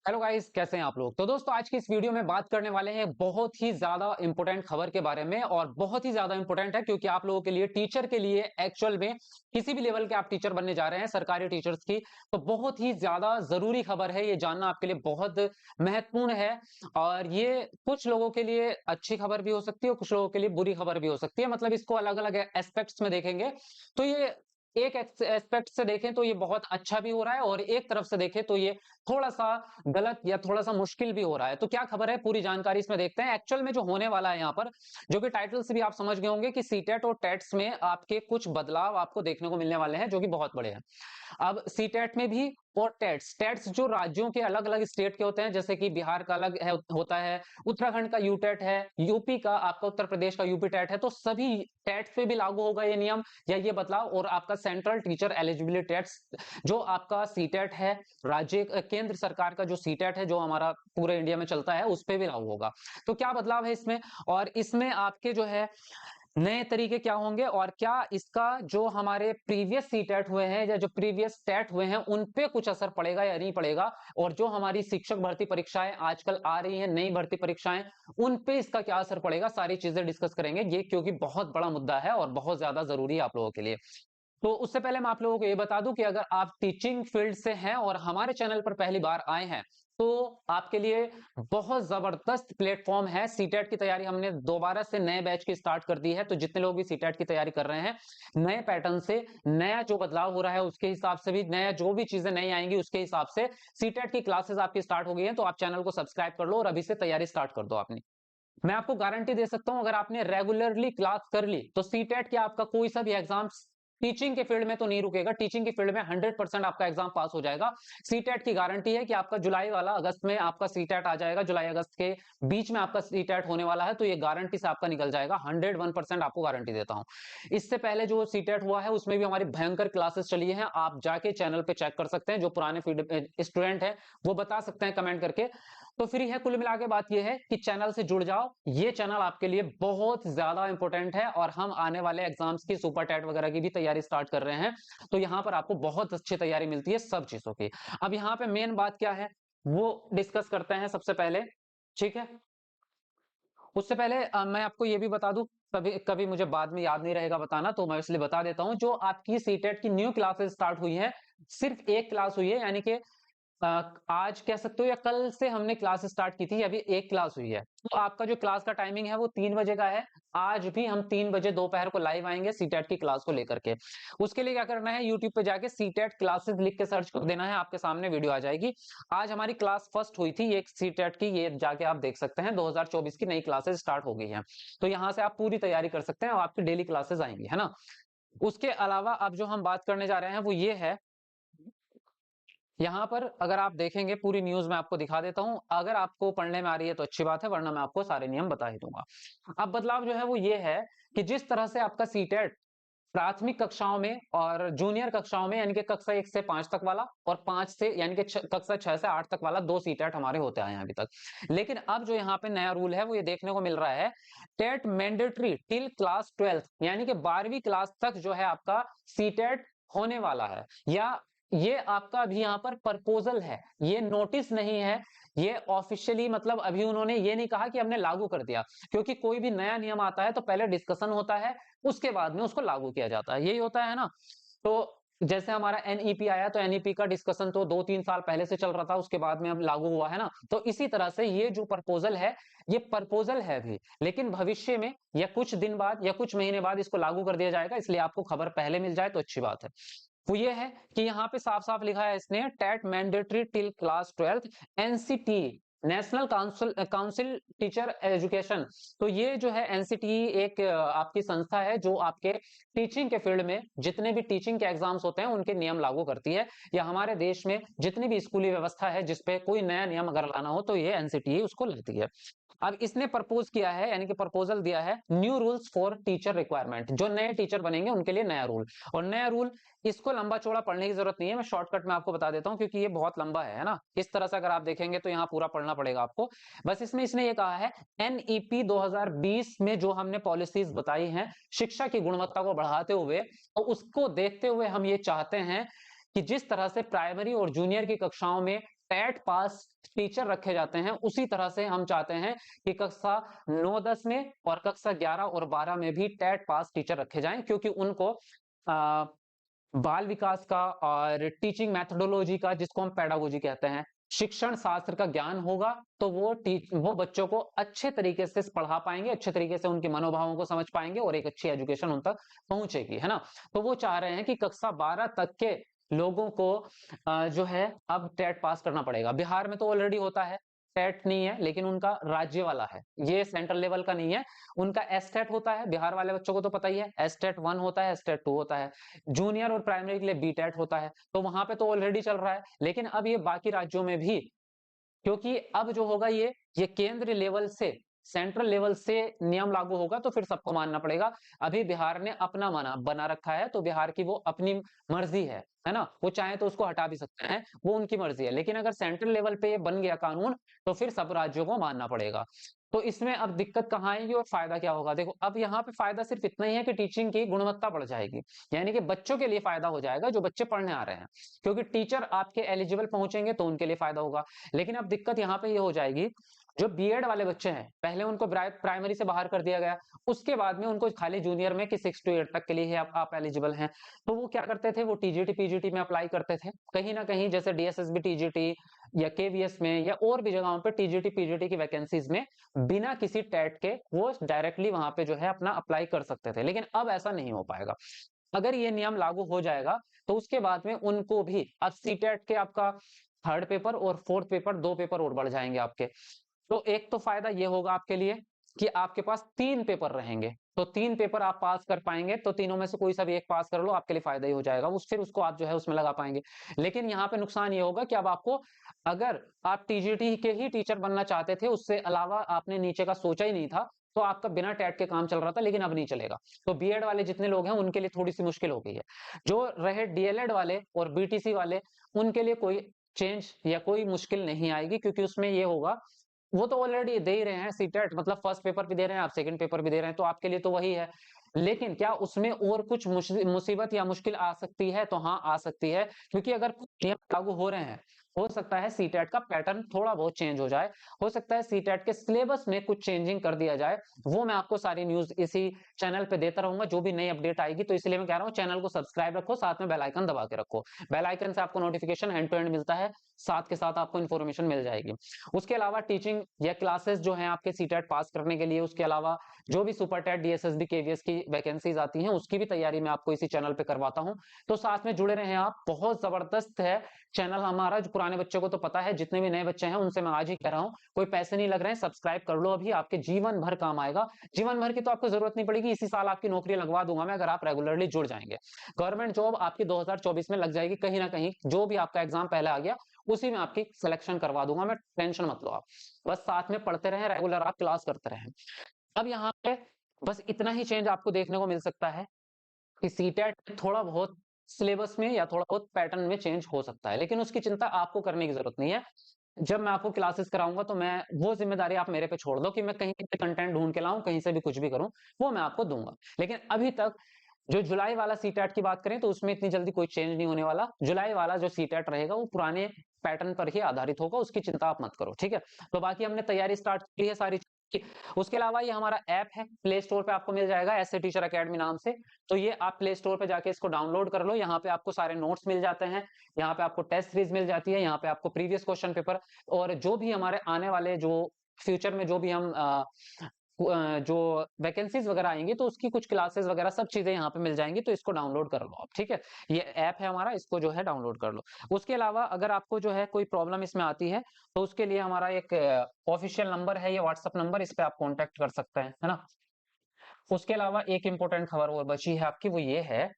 Hello guys, कैसे हैं आप लोग। तो दोस्तों, आज की इस वीडियो में बात करने वाले हैं बहुत ही ज्यादा इंपॉर्टेंट खबर के बारे में। और बहुत ही ज्यादा इंपॉर्टेंट है क्योंकि आप लोगों के लिए, टीचर के लिए, एक्चुअल में किसी भी लेवल के आप टीचर बनने जा रहे हैं, सरकारी टीचर्स की, तो बहुत ही ज्यादा जरूरी खबर है। ये जानना आपके लिए बहुत महत्वपूर्ण है। और ये कुछ लोगों के लिए अच्छी खबर भी हो सकती है और कुछ लोगों के लिए बुरी खबर भी हो सकती है। मतलब इसको अलग अलग एस्पेक्ट्स में देखेंगे तो ये एक एस्पेक्ट से देखें तो ये बहुत अच्छा भी हो रहा है, और एक तरफ से देखें तो ये थोड़ा सा गलत या थोड़ा सा मुश्किल भी हो रहा है। तो क्या खबर है, पूरी जानकारी इसमें देखते हैं। एक्चुअल में जो होने वाला है यहाँ पर, जो कि टाइटल से भी आप समझ गए होंगे कि सीटेट और टेट्स में आपके कुछ बदलाव आपको देखने को मिलने वाले हैं, जो कि बहुत बड़े हैं। अब सीटेट में भी और टेट्स टेट्स जो राज्यों के अलग अलग स्टेट के होते हैं, जैसे कि बिहार का अलग है, होता है, उत्तराखंड का यूटेट है, यूपी का, आपका उत्तर प्रदेश का यूपी टेट है, तो सभी टेट पे भी लागू होगा ये नियम या ये बदलाव। और आपका सेंट्रल टीचर एलिजिबिलिटी टेट्स, जो आपका सीटेट है, राज्य केंद्र सरकार का जो सीटेट है, जो हमारा पूरे इंडिया में चलता है, उस पर भी लागू होगा। तो क्या बदलाव है इसमें, और इसमें आपके जो है नए तरीके क्या होंगे, और क्या इसका जो हमारे प्रीवियस सीटेट हुए हैं या जो प्रीवियस टेट हुए हैं उन पे कुछ असर पड़ेगा या नहीं पड़ेगा। और जो हमारी शिक्षक भर्ती परीक्षाएं आजकल आ रही हैं, नई भर्ती परीक्षाएं, उन पे इसका क्या असर पड़ेगा, सारी चीजें डिस्कस करेंगे ये, क्योंकि बहुत बड़ा मुद्दा है और बहुत ज्यादा जरूरी है आप लोगों के लिए। तो उससे पहले मैं आप लोगों को ये बता दूं कि अगर आप टीचिंग फील्ड से हैं और हमारे चैनल पर पहली बार आए हैं, तो आपके लिए बहुत जबरदस्त प्लेटफॉर्म है। सीटेट की तैयारी हमने दोबारा से नए बैच की स्टार्ट कर दी है। तो जितने लोग भी सीटेट की तैयारी कर रहे हैं, नए पैटर्न से, नया जो बदलाव हो रहा है उसके हिसाब से भी, नया जो भी चीजें नई आएंगी उसके हिसाब से सीटेट की क्लासेस आपकी स्टार्ट हो गई है। तो आप चैनल को सब्सक्राइब कर लो और अभी से तैयारी स्टार्ट कर दो आपने। मैं आपको गारंटी दे सकता हूं, अगर आपने रेगुलरली क्लास कर ली तो सीटेट के आपका कोई सा भी एग्जाम टीचिंग के फील्ड में तो नहीं रुकेगा। टीचिंग के फील्ड में 100% आपका एग्जाम पास हो जाएगा। सीटेट की गारंटी है कि आपका जुलाई वाला, अगस्त में आपका सीटेट आ जाएगा, जुलाई अगस्त के बीच में आपका सीटेट होने वाला है। तो ये गारंटी से आपका निकल जाएगा, 101% आपको गारंटी देता हूं। इससे पहले जो सीटेट हुआ है उसमें भी हमारी भयंकर क्लासेस चली हैं, आप जाके चैनल पे चेक कर सकते हैं। जो पुराने स्टूडेंट है वो बता सकते हैं कमेंट करके। तो फ्री है। कुल मिला के बात यह है कि चैनल से जुड़ जाओ, ये चैनल आपके लिए बहुत ज्यादा इंपॉर्टेंट है। और हम आने वाले एग्जाम्स की, सुपर टेट वगैरह की भी तैयारी स्टार्ट कर रहे हैं। तो यहां पर आपको बहुत अच्छी तैयारी मिलती है सब चीजों की। अब यहां पे मेन बात क्या है वो डिस्कस करते हैं सबसे पहले, ठीक है। उससे पहले मैं आपको ये भी बता दूं, कभी कभी मुझे बाद में याद नहीं रहेगा बताना, तो मैं इसलिए बता देता हूं। जो आपकी सीटेट की न्यू क्लासेस स्टार्ट हुई है, सिर्फ एक क्लास हुई है, यानी कि आज कह सकते हो या कल से हमने क्लास स्टार्ट की थी, अभी एक क्लास हुई है। तो आपका जो क्लास का टाइमिंग है वो 3 बजे का है। आज भी हम 3 बजे दोपहर को लाइव आएंगे सीटेट की क्लास को लेकर के। उसके लिए क्या करना है, यूट्यूब पे जाके सीटेट क्लासेस लिख के सर्च कर देना है, आपके सामने वीडियो आ जाएगी। आज हमारी क्लास फर्स्ट हुई थी एक सीटेट की, ये जाके आप देख सकते हैं। 2024 की नई क्लासेस स्टार्ट हो गई हैं। तो यहां से आप पूरी तैयारी कर सकते हैं और आपकी डेली क्लासेस आएंगी, है ना। उसके अलावा अब जो हम बात करने जा रहे हैं वो ये है, यहां पर अगर आप देखेंगे पूरी न्यूज मैं आपको दिखा देता हूं। अगर आपको पढ़ने में आ रही है तो अच्छी बात है, वरना मैं आपको सारे नियम बता ही दूंगा। अब बदलाव जो है वो ये है कि जिस तरह से आपका सीटेट प्राथमिक कक्षाओं में और जूनियर कक्षाओं में, यानी कि कक्षा 1 से 5 तक वाला, और 5 से यानी कि कक्षा 6 से 8 तक वाला, दो सीटेट हमारे होते आए हैं अभी तक। लेकिन अब जो यहाँ पे नया रूल है वो ये देखने को मिल रहा है, टेट मैंडेटरी टिल क्लास 12, यानी कि 12वीं क्लास तक जो है आपका सीटेट होने वाला है। या ये आपका अभी यहाँ पर प्रपोजल है, ये नोटिस नहीं है, ये ऑफिशियली, मतलब अभी उन्होंने ये नहीं कहा कि हमने लागू कर दिया। क्योंकि कोई भी नया नियम आता है तो पहले डिस्कशन होता है, उसके बाद में उसको लागू किया जाता है, यही होता है ना। तो जैसे हमारा एनईपी आया, तो एनईपी का डिस्कशन तो 2-3 साल पहले से चल रहा था, उसके बाद में अब लागू हुआ है ना। तो इसी तरह से ये जो प्रपोजल है, ये प्रपोजल है अभी, लेकिन भविष्य में या कुछ दिन बाद या कुछ महीने बाद इसको लागू कर दिया जाएगा। इसलिए आपको खबर पहले मिल जाए तो अच्छी बात है। वो ये है कि यहाँ पे साफ साफ लिखा है इसने, TET mandatory till class 12, NCT, national council council teacher education. तो ये जो है एनसीटी एक आपकी संस्था है जो आपके टीचिंग के फील्ड में जितने भी टीचिंग के एग्जाम्स होते हैं उनके नियम लागू करती है। या हमारे देश में जितनी भी स्कूली व्यवस्था है जिसपे कोई नया नियम अगर लाना हो तो ये एनसीटी उसको लाती है। अब इसने प्रपोज किया है, यानी कि प्रपोजल दिया है, new rules for teacher requirement, जो नए टीचर बनेंगे उनके लिए नया रूल। और नया रूल, इसको लंबा चौड़ा पढ़ने की जरूरत नहीं है, मैं शॉर्टकट में आपको बता देता हूं क्योंकि ये बहुत लंबा है ना। इस तरह से अगर आप देखेंगे तो यहाँ पूरा पढ़ना पड़ेगा आपको। बस इसमें इसने ये कहा है, एनईपी 2020 में जो हमने पॉलिसीज बताई हैं शिक्षा की गुणवत्ता को बढ़ाते हुए, तो उसको देखते हुए हम ये चाहते हैं कि जिस तरह से प्राइमरी और जूनियर की कक्षाओं में टेट पास टीचर रखे जाते हैं, उसी तरह से हम चाहते हैं कि कक्षा 9-10 में और कक्षा 11 और 12 में भी टेट पास टीचर रखे जाएं, क्योंकि उनको बाल विकास का और टीचिंग मेथोडोलॉजी का, जिसको हम पेडागोजी कहते हैं, शिक्षण शास्त्र का ज्ञान होगा, तो वो बच्चों को अच्छे तरीके से पढ़ा पाएंगे, अच्छे तरीके से उनके मनोभावों को समझ पाएंगे और एक अच्छी एजुकेशन उन तक पहुंचेगी, है ना। तो वो चाह रहे हैं कि कक्षा 12 तक के लोगों को जो है अब टेट पास करना पड़ेगा। बिहार में तो ऑलरेडी होता है, टेट नहीं है, लेकिन उनका राज्य वाला है, ये सेंट्रल लेवल का नहीं है। उनका एसटेट होता है, बिहार वाले बच्चों को तो पता ही है, एसटेट 1 होता है, एसटेट 2 होता है, जूनियर और प्राइमरी के लिए बीटेट होता है। तो वहां पे तो ऑलरेडी चल रहा है, लेकिन अब ये बाकी राज्यों में भी, क्योंकि अब जो होगा ये केंद्र लेवल से, सेंट्रल लेवल से नियम लागू होगा, तो फिर सबको मानना पड़ेगा। अभी बिहार ने अपना बना रखा है, तो बिहार की वो अपनी मर्जी है ना, वो चाहे तो उसको हटा भी सकते हैं, वो उनकी मर्जी है। लेकिन अगर सेंट्रल लेवल पे ये बन गया कानून, तो फिर सब राज्यों को मानना पड़ेगा। तो इसमें अब दिक्कत कहाँ आएगी और फायदा क्या होगा? देखो, अब यहाँ पे फायदा सिर्फ इतना ही है कि टीचिंग की गुणवत्ता बढ़ जाएगी, यानी कि बच्चों के लिए फायदा हो जाएगा जो बच्चे पढ़ने आ रहे हैं, क्योंकि टीचर आपके एलिजिबल पहुंचेंगे तो उनके लिए फायदा होगा। लेकिन अब दिक्कत यहाँ पे ये हो जाएगी, जो बीएड वाले बच्चे हैं, पहले उनको प्राइमरी से बाहर कर दिया गया, उसके बाद में उनको खाली जूनियर में कि 6 to 8 तक के लिए ही आप एलिजिबल हैं। तो वो क्या करते थे, वो टीजीटी पीजीटी में अप्लाई करते थे, कहीं ना कहीं जैसे डीएसएसबी टीजीटी या केवीएस में या और भी जगहों पे टीजीटी पीजीटी की वैकेंसीज में बिना किसी टेट के वो डायरेक्टली वहां पे जो है अपना अप्लाई कर सकते थे। लेकिन अब ऐसा नहीं हो पाएगा। अगर ये नियम लागू हो जाएगा तो उसके बाद में उनको भी अब सीटेट के आपका थर्ड पेपर और फोर्थ पेपर, 2 पेपर और बढ़ जाएंगे आपके। तो एक तो फायदा ये होगा आपके लिए कि आपके पास 3 पेपर रहेंगे, तो 3 पेपर आप पास कर पाएंगे, तो तीनों में से कोई सा भी एक पास कर लो, आपके लिए फायदा ही हो जाएगा, फिर उसको आप जो है उसमें लगा पाएंगे। लेकिन यहाँ पे नुकसान ये होगा कि अब आपको, अगर आप टीजीटी के ही टीचर बनना चाहते थे, उससे अलावा आपने नीचे का सोचा ही नहीं था, तो आपका बिना टेट के काम चल रहा था, लेकिन अब नहीं चलेगा। तो बीएड वाले जितने लोग हैं उनके लिए थोड़ी सी मुश्किल हो गई है। जो रहे डीएलएड वाले और बीटीसी वाले, उनके लिए कोई चेंज या कोई मुश्किल नहीं आएगी, क्योंकि उसमें ये होगा, वो तो ऑलरेडी दे ही रहे हैं सीटेट, मतलब फर्स्ट पेपर भी दे रहे हैं आप, सेकंड पेपर भी दे रहे हैं, तो आपके लिए तो वही है। लेकिन क्या उसमें और कुछ मुसीबत या मुश्किल आ सकती है? तो हाँ, आ सकती है, क्योंकि अगर नियम लागू हो रहे हैं, हो सकता है सीटेट का पैटर्न थोड़ा बहुत चेंज हो जाए, हो सकता है सीटेट के सिलेबस में कुछ चेंजिंग कर दिया जाए। वो मैं आपको सारी न्यूज इसी चैनल पे देता रहूंगा, जो भी नई अपडेट आएगी। तो इसलिए मैं कह रहा हूँ, चैनल को सब्सक्राइब रखो, साथ में बेल आइकन दबा के रखो। बेल आइकन से आपको नोटिफिकेशन एंड टू एंड मिलता है, साथ के साथ आपको इन्फॉर्मेशन मिल जाएगी। उसके अलावा टीचिंग या क्लासेस जो हैं आपके सीटेट पास करने के लिए, उसके अलावा जो भी सुपर टेट, डीएसएसबी, केवीएस की वैकेंसीज आती हैं, उसकी भी तैयारी मैं आपको इसी चैनल पे करवाता हूं। तो साथ में जुड़े रहें आप, बहुत जबरदस्त है चैनल हमारा। जो पुराने बच्चों को तो पता है, जितने भी नए बच्चे हैं उनसे मैं आज ही कह रहा हूँ, कोई पैसे नहीं लग रहे हैं, सब्सक्राइब कर लो अभी, आपके जीवन भर काम आएगा। जीवन भर की तो आपको जरूरत नहीं पड़ेगी, इसी साल आपकी नौकरी लगवा दूंगा मैं, अगर आप रेगुलरली जुड़ जाएंगे। गवर्नमेंट जॉब आपकी 2024 में लग जाएगी कहीं ना कहीं, जो भी आपका एग्जाम पहले आ गया उसी में आपकी सिलेक्शन करवा दूंगा मैं, टेंशन मत लो आप। बस साथ में पढ़ते रहें, रेगुलर आप क्लास करते रहें। अब यहाँ पे बस इतना ही चेंज आपको देखने को मिल सकता है कि सीटेट थोड़ा बहुत सिलेबस में या थोड़ा बहुत पैटर्न में चेंज हो सकता है, लेकिन उसकी चिंता आपको करने की जरूरत नहीं है। जब मैं आपको क्लासेस कराऊंगा, तो मैं वो जिम्मेदारी आप मेरे पे छोड़ दो कि मैं कहीं से कंटेंट ढूंढ के लाऊं, कहीं से भी कुछ भी करूं, वो मैं आपको दूंगा। लेकिन अभी तक जो जुलाई वाला सीटेट की बात करें, तो उसमें इतनी जल्दी कोई चेंज नहीं होने वाला। जुलाई वाला जो सीटेट रहेगा वो पुराने पैटर्न पर ही आधारित होगा, उसकी चिंता आप मत करो, ठीक है। तो बाकी हमने तैयारी स्टार्ट की है सारी। उसके अलावा ये हमारा ऐप है, प्ले स्टोर पे आपको मिल जाएगा, ऐसे टीचर अकेडमी नाम से। तो ये आप प्ले स्टोर पे जाके इसको डाउनलोड कर लो। यहाँ पे आपको सारे नोट्स मिल जाते हैं, यहाँ पे आपको टेस्ट सीरीज मिल जाती है, यहाँ पे आपको प्रीवियस क्वेश्चन पेपर और जो भी हमारे आने वाले, जो फ्यूचर में जो भी हम जो वैकेंसीज वगैरह आएंगी, तो उसकी कुछ क्लासेस वगैरह सब चीजें यहाँ पे मिल जाएंगी। तो इसको डाउनलोड कर लो आप, ठीक है। ये ऐप है हमारा, इसको जो है डाउनलोड कर लो। उसके अलावा अगर आपको जो है कोई प्रॉब्लम इसमें आती है, तो उसके लिए हमारा एक ऑफिशियल नंबर है, ये व्हाट्सअप नंबर, इस पे आप कॉन्टेक्ट कर सकते हैं, है ना। उसके अलावा एक इंपॉर्टेंट खबर और बची है आपकी, वो ये है,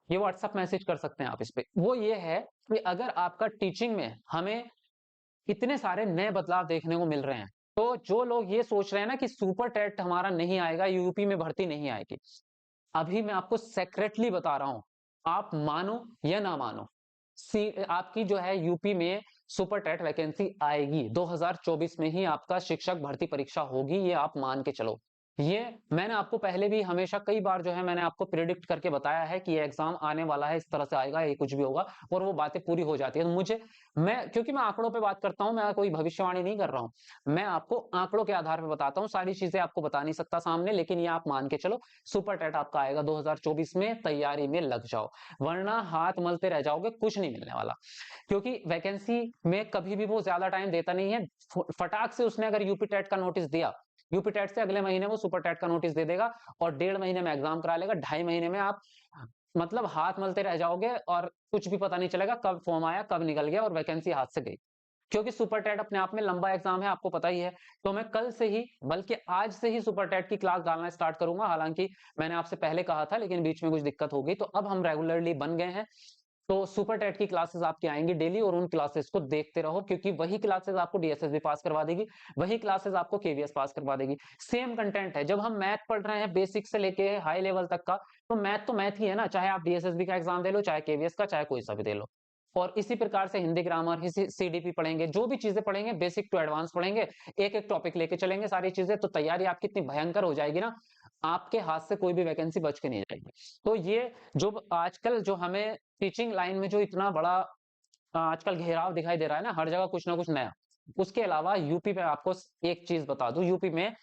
ये व्हाट्सअप मैसेज कर सकते हैं आप इस पे। वो ये है कि अगर आपका टीचिंग में हमें इतने सारे नए बदलाव देखने को मिल रहे हैं, तो जो लोग ये सोच रहे हैं ना कि सुपर टेट हमारा नहीं आएगा, यूपी में भर्ती नहीं आएगी, अभी मैं आपको सेक्रेटली बता रहा हूं, आप मानो या ना मानो, आपकी जो है यूपी में सुपर टेट वैकेंसी आएगी। 2024 में ही आपका शिक्षक भर्ती परीक्षा होगी, ये आप मान के चलो। ये मैंने आपको पहले भी हमेशा कई बार जो है मैंने आपको प्रिडिक्ट करके बताया है कि ये एग्जाम आने वाला है, इस तरह से आएगा, ये कुछ भी होगा, और वो बातें पूरी हो जाती है। तो मुझे मैं क्योंकि मैं आंकड़ों पे बात करता हूं, मैं कोई भविष्यवाणी नहीं कर रहा हूं, मैं आपको आंकड़ों के आधार पे बताता हूं, सारी चीजें आपको बता नहीं सकता सामने, लेकिन ये आप मान के चलो सुपर टेट आपका आएगा 2024 में, तैयारी में लग जाओ, वरना हाथ मलते रह जाओगे, कुछ नहीं मिलने वाला। क्योंकि वैकेंसी में कभी भी वो ज्यादा टाइम देता नहीं है, फटाक से उसने अगर यूपी टेट का नोटिस दिया, यूपी टेट से अगले महीने वो सुपर टेट का नोटिस दे देगा और 1.5 महीने में एग्जाम करा लेगा, 2.5 महीने में आप मतलब हाथ मलते रह जाओगे और कुछ भी पता नहीं चलेगा कब फॉर्म आया, कब निकल गया और वैकेंसी हाथ से गई। क्योंकि सुपर टेट अपने आप में लंबा एग्जाम है, आपको पता ही है। तो मैं कल से ही, बल्कि आज से ही सुपर टेट की क्लास डालना स्टार्ट करूंगा। हालांकि मैंने आपसे पहले कहा था, लेकिन बीच में कुछ दिक्कत हो गई, तो अब हम रेगुलरली बन गए हैं। तो सुपर टेट की क्लासेस आपकी आएंगी डेली, और उन क्लासेस को देखते रहो, क्योंकि वही क्लासेस आपको डीएसएस भी पास करवा देगी, वही क्लासेस आपको केवीएस पास करवा देगी। सेम कंटेंट है। जब हम मैथ पढ़ रहे हैं बेसिक से लेके हाई लेवल तक का, तो मैथ ही है ना, चाहे आप डीएसएसबी का एग्जाम दे लो, चाहे केवीएस का, चाहे कोई सा भी दे लो। और इसी प्रकार से हिंदी ग्रामर, सीडीपी पढ़ेंगे, जो भी चीजें पढ़ेंगे बेसिक टू एडवांस पढ़ेंगे, एक एक टॉपिक लेके चलेंगे सारी चीजें, तो तैयारी आपकी इतनी भयंकर हो जाएगी ना, आपके हाथ से कोई भी वैकेंसी बच के नहीं जाएगी। तो ये जो आजकल जो हमें टीचिंग लाइन में जो इतना बड़ा आजकल घेराव दिखाई दे रहा है ना, हर जगह कुछ ना कुछ नया, उसके अलावा यूपी में आपको एक चीज बता दूं, यूपी में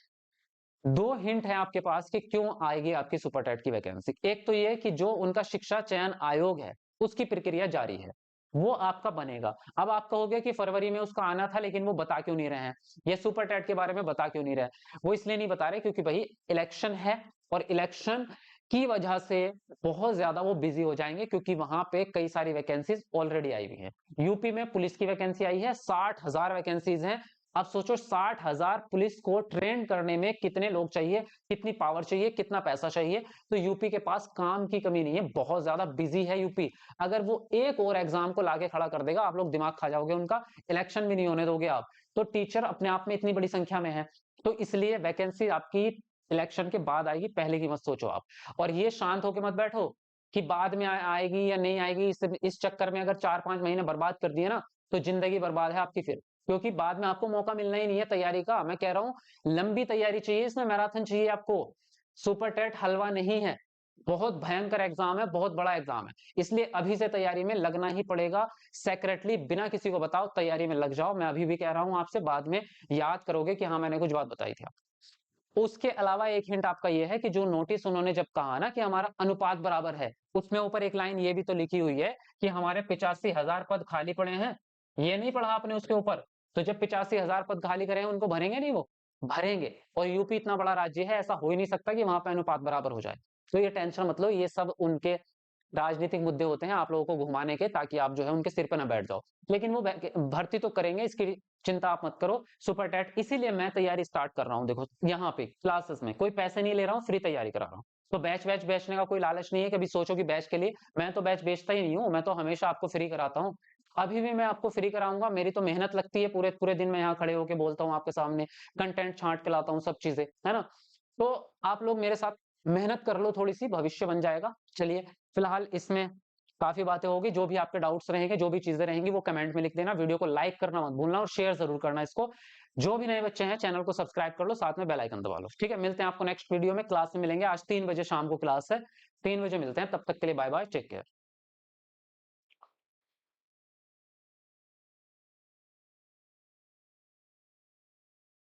दो हिंट है आपके पास कि क्यों आएगी आपकी सुपर टेट की वैकेंसी। एक तो ये कि जो उनका शिक्षा चयन आयोग है, उसकी प्रक्रिया जारी है, वो आपका बनेगा। अब आप कहोगे कि फरवरी में उसका आना था, लेकिन वो बता क्यों नहीं रहे हैं, ये सुपर टेट के बारे में बता क्यों नहीं रहे? वो इसलिए नहीं बता रहे क्योंकि भाई इलेक्शन है, और इलेक्शन की वजह से बहुत ज्यादा वो बिजी हो जाएंगे, क्योंकि वहां पे कई सारी वैकेंसीज ऑलरेडी आई हुई है। यूपी में पुलिस की वैकेंसी आई है, 60,000 वैकेंसीज हैं। अब सोचो 60,000 पुलिस को ट्रेन करने में कितने लोग चाहिए, कितनी पावर चाहिए, कितना पैसा चाहिए। तो यूपी के पास काम की कमी नहीं है, बहुत ज्यादा बिजी है यूपी। अगर वो एक और एग्जाम को लाके खड़ा कर देगा, आप लोग दिमाग खा जाओगे उनका, इलेक्शन भी नहीं होने दोगे आप। तो टीचर अपने आप में इतनी बड़ी संख्या में है, तो इसलिए वैकेंसी आपकी इलेक्शन के बाद आएगी, पहले की मत सोचो आप। और ये शांत होके मत बैठो कि बाद में आएगी या नहीं आएगी, इस चक्कर में अगर 4-5 महीने बर्बाद कर दिए ना, तो जिंदगी बर्बाद है आपकी फिर। क्योंकि बाद में आपको मौका मिलना ही नहीं है तैयारी का। मैं कह रहा हूं लंबी तैयारी चाहिए, इसमें मैराथन चाहिए आपको। सुपर टेट हलवा नहीं है, बहुत भयंकर एग्जाम है, बहुत बड़ा एग्जाम है, इसलिए अभी से तैयारी में लगना ही पड़ेगा। सेक्रेटली बिना किसी को बताओ तैयारी में लग जाओ। मैं अभी भी कह रहा हूं आपसे, बाद में याद करोगे कि हाँ मैंने कुछ बात बताई थी। उसके अलावा एक हिंट आपका ये है कि जो नोटिस उन्होंने जब कहा ना कि हमारा अनुपात बराबर है, उसमें ऊपर एक लाइन ये भी तो लिखी हुई है कि हमारे 85,000 पद खाली पड़े हैं। ये नहीं पढ़ा आपने उसके ऊपर? तो जब 85,000 पद खाली करे हैं, उनको भरेंगे नहीं वो? भरेंगे। और यूपी इतना बड़ा राज्य है, ऐसा हो ही नहीं सकता कि वहां पे अनुपात बराबर हो जाए। तो ये टेंशन मतलब, ये सब उनके राजनीतिक मुद्दे होते हैं आप लोगों को घुमाने के, ताकि आप जो है उनके सिर पे ना बैठ जाओ। लेकिन वो भर्ती तो करेंगे, इसकी चिंता आप मत करो। सुपर टेट इसीलिए मैं तैयारी स्टार्ट कर रहा हूँ। देखो यहाँ पे क्लासेस में कोई पैसे नहीं ले रहा हूँ, फ्री तैयारी करा रहा हूँ। तो बैच बैच बेचने का कोई लालच नहीं है, कभी सोचो कि बैच के लिए। मैं तो बैच बेचता ही नहीं हूँ, मैं तो हमेशा आपको फ्री कराता हूँ। अभी भी मैं आपको फ्री कराऊंगा, मेरी तो मेहनत लगती है, पूरे पूरे दिन मैं यहाँ खड़े होकर बोलता हूँ आपके सामने, कंटेंट छांट के लाता हूँ, सब चीजें है ना। तो आप लोग मेरे साथ मेहनत कर लो थोड़ी सी, भविष्य बन जाएगा। चलिए, फिलहाल इसमें काफी बातें होगी। जो भी आपके डाउट्स रहेंगे, जो भी चीजें रहेंगी, वो कमेंट में लिख देना। वीडियो को लाइक करना मत भूलना और शेयर जरूर करना इसको। जो भी नए बच्चे हैं चैनल को सब्सक्राइब कर लो, साथ में बेल आइकन दबा लो। ठीक है, मिलते हैं आपको नेक्स्ट वीडियो में। क्लास में मिलेंगे, आज 3 बजे शाम को क्लास है, 3 बजे मिलते हैं। तब तक के लिए बाय बाय, टेक केयर।